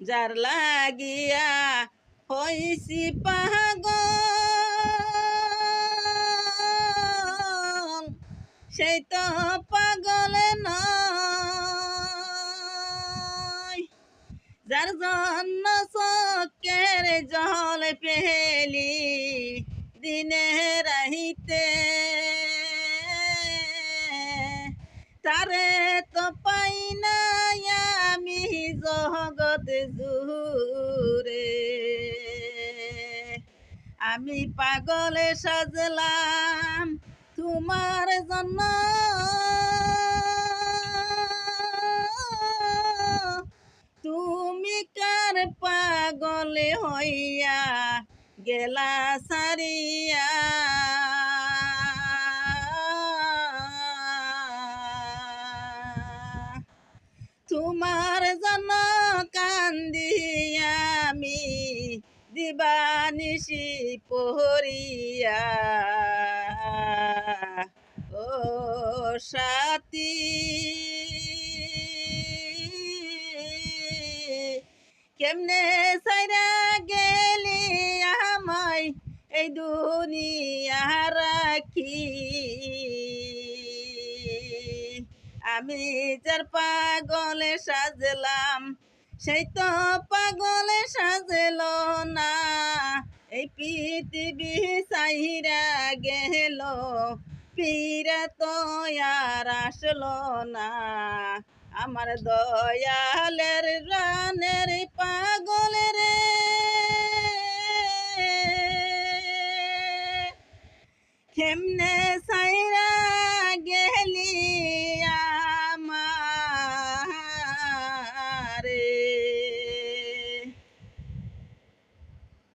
যার লাগিয়া হইছি পাগল সেই তো পাগল নয়। যার জন্য চোখের জল পেলি দিনে রাহিতে তারে তো পাই না আমি জগৎ জুড়ে। আমি পাগলে সাজলাম তোমার জন্য, তুমি কার পাগলে হইয়া গেলা সারিয়া। তোমার জন্য কান্দি আমি দিবানিশি পহরিয়া। ও সাথী কেমনে সাইরা গেলি আমায় এই দুনিয়া রাখি। আমি যার পাগলে সাজলাম সেই তো পাগলে সাজল না। এই পৃথিবী সাইরা গেল ফিরে তো আর আসলো না। আমার দয়ালের রানের পাগল রে, কেমনে সাইরা গেলি আমারে।